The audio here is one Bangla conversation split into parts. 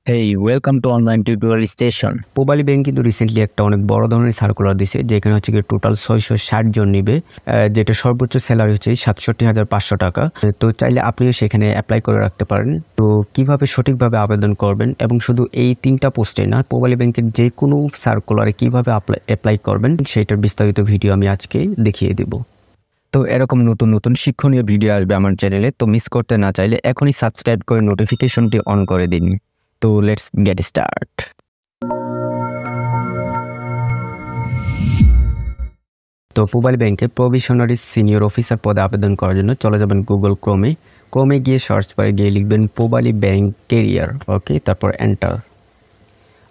Hey, welcome to online tutorial station. Pubali bank কিন্তু রিসেন্টলি একটা অনেক বড় ধরনের সার্কুলার দিছে, যেখানে হচ্ছে কি টোটাল 660 জন নিবে, যেটা সর্বোচ্চ স্যালারি হচ্ছে ৬৭,৫০০ টাকা। তো চাইলে আপনিও সেখানে অ্যাপ্লাই করে রাখতে পারেন। তো কিভাবে সঠিকভাবে আবেদন করবেন এবং শুধু এই 3টা পোস্টে না, পুবালি ব্যাংকের যে কোনো সার্কুলারে কিভাবে অ্যাপ্লাই করবেন সেটার বিস্তারিত ভিডিও আমি আজকে দেখিয়ে দেব। তো এরকম নতুন নতুন শিক্ষণীয় ভিডিও আসবে আমার চ্যানেলে, তো মিস করতে না চাইলে এখনই সাবস্ক্রাইব করে নোটিফিকেশনটি অন করে দিন। তো লেটস গেট স্টার্ট। তো পুবালি ব্যাংকে প্রভিশনারি সিনিয়র অফিসার পদে আবেদন করার জন্য চলে যাবেন গুগল ক্রোমে গিয়ে সার্চ বারে গিয়ে লিখবেন পুবালি ব্যাংক ক্যারিয়ার। ওকে, তারপর এন্টার।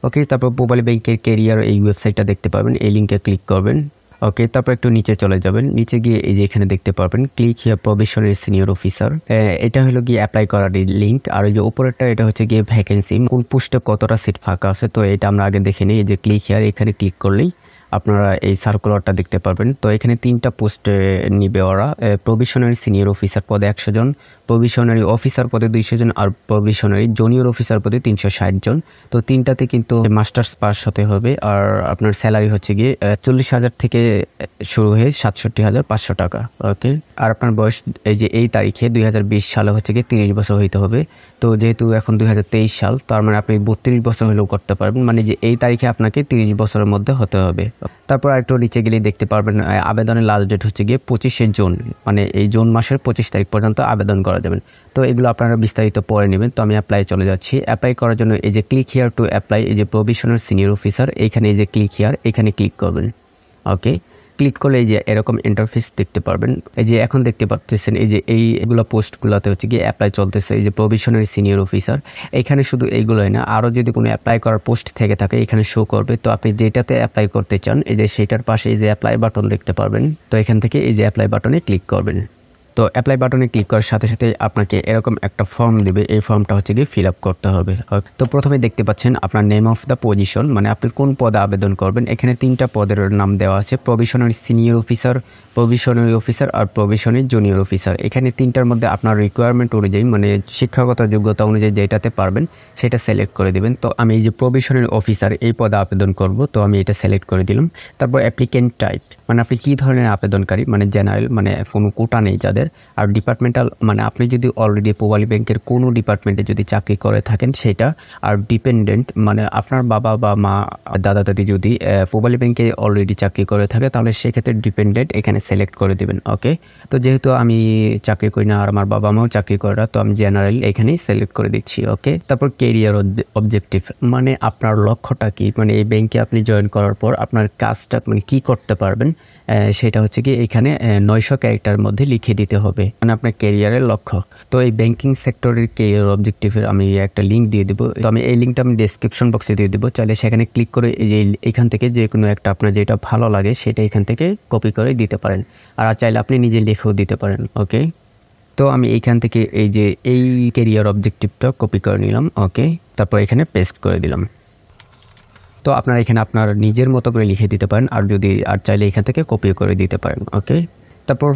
ওকে, তারপর পুবালি ব্যাংকের ক্যারিয়ার এই ওয়েবসাইটটা দেখতে পাবেন, এই লিঙ্কে ক্লিক করবেন। ওকে, তারপর একটু নিচে চলে যাবেন, নিচে গিয়ে এই যে এখানে দেখতে পারবেন click here provisionary senior officer. এটা হলো গিয়ে অ্যাপ্লাই করার লিঙ্ক, আর ওই যে উপরেরটা এটা হচ্ছে গিয়ে ভ্যাকেন্সি, কোন পোস্টে কতটা সিট ফাঁকা আছে। তো এটা আমরা আগে দেখে নিই। এই যে ক্লিক হিয়ার, এখানে ক্লিক করলেই আপনারা এই সার্কুলারটা দেখতে পারবেন। তো এখানে 3টা পোস্টে নিবে ওরা। প্রভিশনারি সিনিয়র অফিসার পদে 100 জন, প্রভিশনারি অফিসার পদে 200 জন, আর প্রভিশনারি জুনিয়র অফিসার পদে 360 জন। তো 3টাতে কিন্তু মাস্টার্স পাস হতে হবে। আর আপনার স্যালারি হচ্ছে গিয়ে 40,000 থেকে শুরু হয়ে ৬৭,৫০০ টাকা। ওকে, আর আপনার বয়স এই যে এই তারিখে 2020 সালে হচ্ছে গিয়ে 30 বছর হইতে হবে। তো যেহেতু এখন 2023 সাল, তার মানে আপনি 32 বছর হলেও করতে পারবেন, মানে যে এই তারিখে আপনাকে 30 বছরের মধ্যে হতে হবে। তারপর একটু নিচে গেলে দেখতে পারবেন আবেদনের লাস্ট ডেট হচ্ছে গিয়ে 25শে জুন, মানে এই জুন মাসের 25 তারিখ পর্যন্ত আবেদন করা যাবেন। তো এগুলো আপনারা বিস্তারিত পড়ে নেবেন। তো আমি অ্যাপ্লাই চলে যাচ্ছি। অ্যাপ্লাই করার জন্য এই যে ক্লিক হিয়ার টু অ্যাপ্লাই, এই যে প্রভিশনারি সিনিয়র অফিসার, এইখানে এই যে ক্লিক হিয়ার, এখানে ক্লিক করবেন। ওকে, ক্লিক করলে এই যে এরকম ইন্টারফেস দেখতে পারবেন। এই যে এখন দেখতে পাচ্ছেন এই যে এইগুলো পোস্টগুলোতে হচ্ছে গিয়ে অ্যাপ্লাই চলতেছে, এই যে প্রভিশনারি সিনিয়র অফিসার। এখানে শুধু এইগুলোই না, আরও যদি কোনো অ্যাপ্লাই করার পোস্ট থেকে থাকে এখানে শো করবে। তো আপনি যেটাতে অ্যাপ্লাই করতে চান এই যে সেটার পাশে এই যে অ্যাপ্লাই বাটন দেখতে পারবেন। তো এখান থেকে এই যে অ্যাপ্লাই বাটনে ক্লিক করবেন। তো অ্যাপ্লাই বাটনে ক্লিক করার সাথে সাথে আপনাকে এরকম একটা ফর্ম দিবে, এই ফর্মটা হচ্ছে গিয়ে ফিল আপ করতে হবে। তো প্রথমে দেখতে পাচ্ছেন আপনার নেম অফ দ্য পজিশন, মানে আপনি কোন পদে আবেদন করবেন। এখানে 3টা পদের নাম দেওয়া আছে, provisionary senior officer, provisionary officer আর প্রভিশনারি জুনিয়র অফিসার। এখানে 3টার মধ্যে আপনার রিকোয়ারমেন্ট অনুযায়ী, মানে শিক্ষাগত যোগ্যতা অনুযায়ী যেটাতে পারবেন সেটা সিলেক্ট করে দিবেন। তো আমি এই যে প্রভিশনারি অফিসার এই পদে আবেদন করব, তো আমি এটা সিলেক্ট করে দিলাম। তারপর অ্যাপ্লিকেন্ট টাইপ, মানে আপনি কী ধরনের আবেদনকারী, মানে জেনারেল, মানে কোনো কোটা নেই যাদের। আর ডিপার্টমেন্টাল, মানে আপনি যদি অলরেডি পুবালি ব্যাংকের কোনো ডিপার্টমেন্টে যদি চাকরি করে থাকেন সেটা। আর ডিপেন্ডেন্ট, মানে আপনার বাবা বা মা, দাদা দাদি যদি পুবালি ব্যাংকে অলরেডি চাকরি করে থাকে তাহলে সেক্ষেত্রে ডিপেন্ডেন্ট এখানে সিলেক্ট করে দেবেন। ওকে, তো যেহেতু আমি চাকরি করি না আর আমার বাবা মাও চাকরি করে না, তো আমি জেনারেল এখানেই সিলেক্ট করে দিচ্ছি। ওকে, তারপর ক্যারিয়ার অবজেক্টিভ, মানে আপনার লক্ষ্যটা কি, মানে এই ব্যাংকে আপনি জয়েন করার পর আপনার কাজটা মানে কী করতে পারবেন, সেটা হচ্ছে কি এখানে 900 ক্যারেক্টারের মধ্যে লিখে দিতে হবে, মানে আপনার ক্যারিয়ারের লক্ষ্য। তো এই ব্যাংকিং সেক্টরের ক্যারিয়ার অবজেক্টিভের আমি একটা লিঙ্ক দিয়ে দেবো। তো আমি এই লিঙ্কটা আমি ডেসক্রিপশন বক্সে দিয়ে দেবো, চাইলে সেখানে ক্লিক করে এখান থেকে যে কোনো একটা আপনার যেটা ভালো লাগে সেটা এখান থেকে কপি করে দিতে পারেন, আর চাইলে আপনি নিজে লিখেও দিতে পারেন। ওকে, তো আমি এইখান থেকে এই যে এই ক্যারিয়ার অবজেক্টিভটা কপি করে নিলাম। ওকে, তারপর এখানে পেস্ট করে দিলাম। তো আপনারা এখানে আপনার নিজের মতো করে লিখে দিতে পারেন, আর চাইলে এখান থেকে কপি করে দিতে পারেন। ওকে, তারপর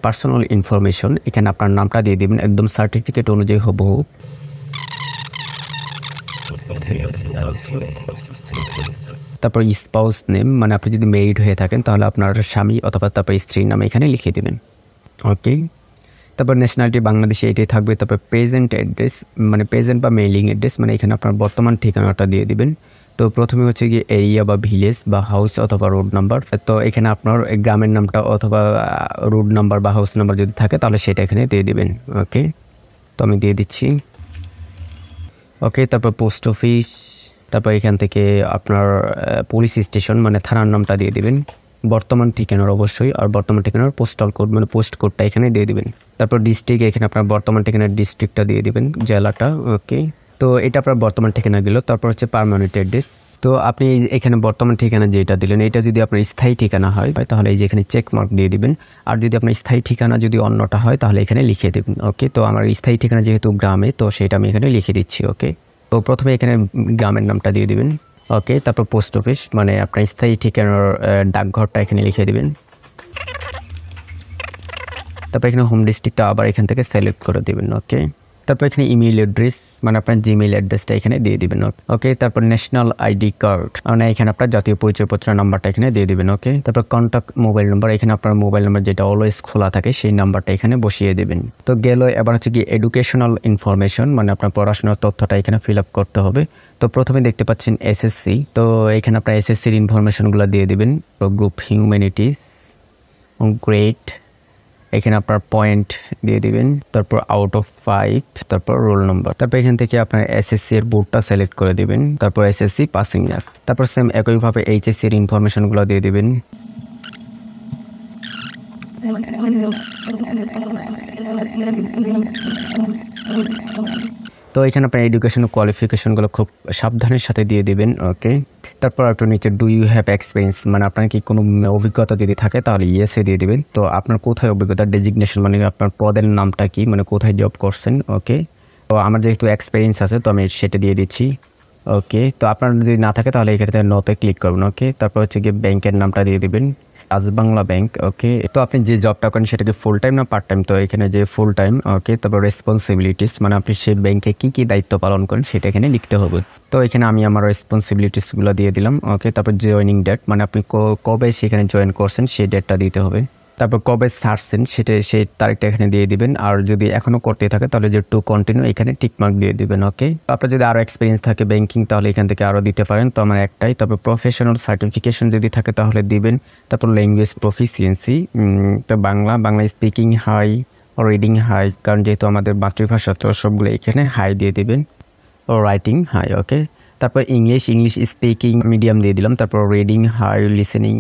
পার্সোনাল ইনফরমেশন, এখানে আপনার নামটা দিয়ে দিবেন একদম সার্টিফিকেট অনুযায়ী হুবহু। তারপর স্পাউস নেম, মানে আপনি যদি ম্যারিড হয়ে থাকেন তাহলে আপনার স্বামী অথবা তারপর স্ত্রীর নাম এখানে লিখে দেবেন। ওকে, তারপর ন্যাশনালিটি বাংলাদেশে এটাই থাকবে। তারপর প্রেজেন্ট অ্যাড্রেস, মানে প্রেজেন্ট বা মেইলিং অ্যাড্রেস, মানে এখানে আপনার বর্তমান ঠিকানাটা দিয়ে দিবেন। তো প্রথমে হচ্ছে গিয়ে এরিয়া বা ভিলেজ বা হাউস অথবা রোড নাম্বার। তো এখানে আপনার গ্রামের নামটা অথবা রোড নাম্বার বা হাউস নাম্বার যদি থাকে তাহলে সেটা এখানে দিয়ে দিবেন। ওকে, তো আমি দিয়ে দিচ্ছি। ওকে, তারপর পোস্ট অফিস, তারপর এখান থেকে আপনার পুলিশ স্টেশন, মানে থানার নামটা দিয়ে দিবেন, বর্তমান ঠিকানার অবশ্যই, আর বর্তমান ঠিকানার পোস্টাল কোড, মানে পোস্ট কোডটা এখানে দিয়ে দিবেন। তারপর ডিস্ট্রিক্ট, এখানে আপনার বর্তমান ঠিকানার ডিস্ট্রিক্টটা দিয়ে দিবেন, জেলাটা। ওকে, তো এটা আপনার বর্তমান ঠিকানা গেল। তারপর হচ্ছে পার্মানেন্ট অ্যাড্রেস। তো আপনি এখানে বর্তমান ঠিকানা যেটা দিলেন এটা যদি আপনার স্থায়ী ঠিকানা হয় তাহলে এই যে এখানে চেক মার্ক দিয়ে দিবেন, আর যদি আপনার স্থায়ী ঠিকানা যদি অন্যটা হয় তাহলে এখানে লিখে দেবেন। ওকে, তো আমার স্থায়ী ঠিকানা যেহেতু গ্রামে, তো সেটা আমি এখানে লিখে দিচ্ছি। ওকে, তো প্রথমে এখানে গ্রামের নামটা দিয়ে দিবেন। ওকে, তারপর পোস্ট অফিস, মানে আপনার স্থায়ী ঠিকানার ডাকঘরটা এখানে লিখে দিবেন। তারপর এখানে হোম ডিস্ট্রিক্টটা আবার এখান থেকে সিলেক্ট করে দেবেন। ওকে, তারপর এখানে ইমেল অ্যাড্রেস মানে আপনার জিমেইল অ্যাড্রেসটা এখানে দিয়ে দিবেন। ওকে, তারপর ন্যাশনাল আইডি কার্ড মানে এখানে আপনার জাতীয় পরিচয়পত্র নাম্বারটা এখানে দিয়ে দিবেন। ওকে, তারপর কন্ট্যাক্ট মোবাইল নাম্বার এখানে আপনার মোবাইল নাম্বার যেটা অলওয়েজ খোলা থাকে সেই নাম্বারটা এখানে বসিয়ে দেবেন। তো গেল, এবার হচ্ছে কি এডুকেশনাল ইনফরমেশন মানে আপনার পড়াশোনার তথ্যটা এখানে ফিল আপ করতে হবে। তো প্রথমে দেখতে পাচ্ছেন এসএসসি, তো এখানে আপনার এসএসসির ইনফরমেশনগুলো দিয়ে দিবেন। তো গ্রুপ হিউম্যানিটিস, গ্রেড, এখানে আপনার পয়েন্ট দিয়ে দিবেন, তারপর আউট অফ 5, তারপর রোল নাম্বার, তারপর এখান থেকে আপনার এসএসসি এর বোর্ডটা সিলেক্ট করে দিবেন, তারপর এসএসসি পাসিং ইয়ার, তারপর সেম একইভাবে এইচএসসি এর ইনফরমেশনগুলো দিয়ে দিবেন। তো এখানে আপনার এডুকেশন কোয়ালিফিকেশনগুলো খুব সাবধানের সাথে দিয়ে দিবেন। ওকে, তারপর একটু নিচে ডু ইউ হ্যাভ এক্সপিরিয়েন্স মানে আপনার কি কোনো অভিজ্ঞতা যদি থাকে তাহলে ইয়েসে দিয়ে দিবেন। তো আপনার কোথায় অভিজ্ঞতা, ডেজিগনেশন মানে আপনার পদের নামটা কি, মানে কোথায় জব করছেন। ওকে, তো আমার যেহেতু এক্সপিরিয়েন্স আছে তো আমি সেটা দিয়ে দিচ্ছি। ওকে, তো আপনার যদি না থাকে তাহলে এখানে নতে ক্লিক করবেন। ওকে, তারপর হচ্ছে গিয়ে ব্যাংকের নামটা দিয়ে দিবেন, আজ বাংলা ব্যাংক। ওকে, তো আপনি যে জবটা করেন সেটা কি ফুল টাইম না পার্ট টাইম, তো এখানে যে ফুল টাইম। ওকে, তারপর রেসপন্সিবিলিটিস মানে আপনি সেই ব্যাংকে কি কি দায়িত্ব পালন করেন সেটা এখানে লিখতে হবে। তো এখানে আমি আমার রেসপন্সিবিলিটিসগুলো দিয়ে দিলাম। ওকে, তারপর জয়েনিং ডেট মানে আপনি কবে সেখানে জয়েন করছেন সেই ডেটটা দিতে হবে। তারপর কবে ছাড়ছেন সেটা সেই তারিখটা এখানে দিয়ে দিবেন। আর যদি এখনও করতে থাকে তাহলে যে টু কন্টিনিউ এখানে টিকমার্ক দিয়ে দিবেন। ওকে, আপনার যদি আরও এক্সপিরিয়েন্স থাকে ব্যাংকিং তাহলে এখান থেকে আরও দিতে পারেন, তো আমার একটাই। তারপর প্রফেশনাল সার্টিফিকেশন যদি থাকে তাহলে দিবেন। তারপর ল্যাঙ্গুয়েজ প্রফিসিয়েন্সি, তো Bangla speaking high, reading high, কারণ যেহেতু আমাদের মাতৃভাষা তো সবগুলো এখানে হাই দিয়ে দিবেন, ও রাইটিং হাই। ওকে, তারপর ইংলিশ স্পিকিং মিডিয়াম দিয়ে দিলাম, তারপর রিডিং হাই, লিসেনিং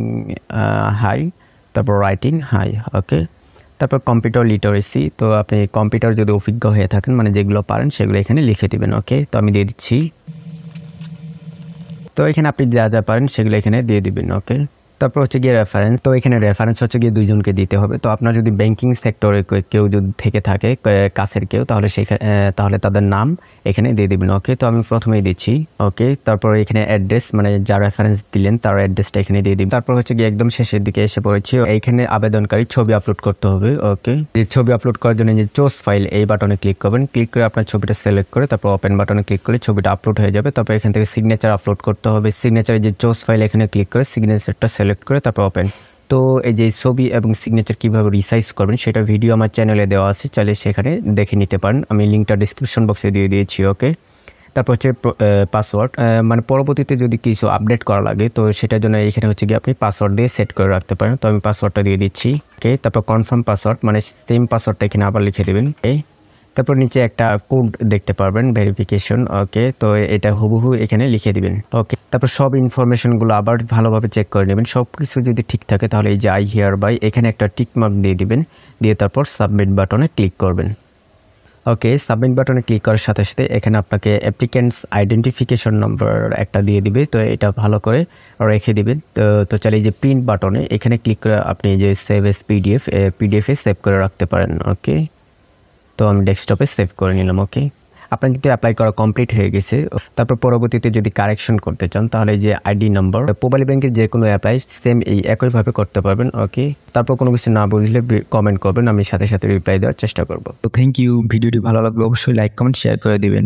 হাই, তারপর রাইটিং হাই। ওকে, তারপর কম্পিউটার লিটারেসি, তো আপনি কম্পিউটার যদি অভিজ্ঞ হয়ে থাকেন মানে যেগুলো পারেন সেগুলো এখানে লিখে দিবেন। ওকে, তো আমি দিয়ে দিচ্ছি। তো এখানে আপনি যা যা পারেন সেগুলো এখানে দিয়ে দিবেন। ওকে, তারপর হচ্ছে গিয়ে রেফারেন্স, তো এখানে রেফারেন্স হচ্ছে গিয়ে দুইজনকে দিতে হবে। তো আপনার যদি ব্যাংকিং সেক্টরে কেউ যদি থেকে থাকে কাছের কেউ তাহলে তাহলে তাদের নাম এখানে দিয়ে দিবেন। ওকে, তো আমি প্রথমেই দিচ্ছি। ওকে, তারপর এখানে অ্যাড্রেস মানে যা রেফারেন্স দিলেন তার অ্যাড্রেসটা এখানে দিয়ে দিবেন। তারপর হচ্ছে গিয়ে একদম শেষের দিকে এসে পড়েছি, এইখানে আবেদনকারী ছবি আপলোড করতে হবে। ওকে, যে ছবি আপলোড করার জন্য যে চুজ ফাইল এই বাটনে ক্লিক করবেন, ক্লিক করে আপনার ছবিটা সিলেক্ট করে তারপর ওপেন বাটনে ক্লিক করে ছবিটা আপলোড হয়ে যাবে। তারপর এখান থেকে সিগনেচার আপলোড করতে হবে, সিগনেচারে যে চুজ ফাইল এখানে ক্লিক করে সিগনেচারটা সিলেক্ট করে তারপর ওপেন। তো এই যে ছবি এবং সিগনেচার কীভাবে রিসাইজ করবেন সেটা ভিডিও আমার চ্যানেলে দেওয়া আছে, চাইলে সেখানে দেখে নিতে পারেন, আমি লিঙ্কটা ডিসক্রিপশন বক্সে দিয়ে দিয়েছি। ওকে, তারপর হচ্ছে পাসওয়ার্ড মানে পরবর্তীতে যদি কিছু আপডেট করা লাগে তো সেটার জন্য এখানে হচ্ছে গিয়ে আপনি পাসওয়ার্ড দিয়ে সেট করে রাখতে পারেন, তো আমি পাসওয়ার্ডটা দিয়ে দিচ্ছি। ওকে, তারপর কনফার্ম পাসওয়ার্ড মানে সেম পাসওয়ার্ডটা এখানে আবার লিখে দেবেন। তারপর নিচে একটা কোড দেখতে পারবেন ভেরিফিকেশন। ওকে, তো এটা হুবহু এখানে লিখে দিবেন। ওকে, তারপর সব ইনফরমেশনগুলো আবার ভালোভাবে চেক করে নেবেন, সব কিছু যদি ঠিক থাকে তাহলে এই যে আই হিয়ার বাই এখানে একটা টিক মার্ক দিয়ে দিবেন, দিয়ে তারপর সাবমিট বাটনে ক্লিক করবেন। ওকে, সাবমিট বাটনে ক্লিক করার সাথে সাথে এখানে আপনাকে অ্যাপ্লিক্যান্টস আইডেন্টিফিকেশন নাম্বার একটা দিয়ে দিবে, তো এটা ভালো করে রেখে দিবেন। তো চাইলে এই যে প্রিন্ট বাটনে এখানে ক্লিক করে আপনি যে সেভ এস পিডিএফে সেভ করে রাখতে পারেন। ওকে, তো আমি ডেস্কটপে সেভ করে নিলাম। ওকে, আপনার কিন্তু অ্যাপ্লাই করা কমপ্লিট হয়ে গেছে। তারপর পরবর্তীতে যদি কারেকশন করতে চান তাহলে যে আইডি নাম্বার পুবালি ব্যাংকের যে কোনো অ্যাপ্লাই সেম এই একইভাবে করতে পারবেন। ওকে, তারপর কোনো কিছু না বুঝলে কমেন্ট করবেন, আমি সাথে সাথে রিপ্লাই দেওয়ার চেষ্টা করব। তো থ্যাংক ইউ, ভিডিওটি ভালো লাগলে অবশ্যই লাইক কমেন্ট শেয়ার করে দিবেন।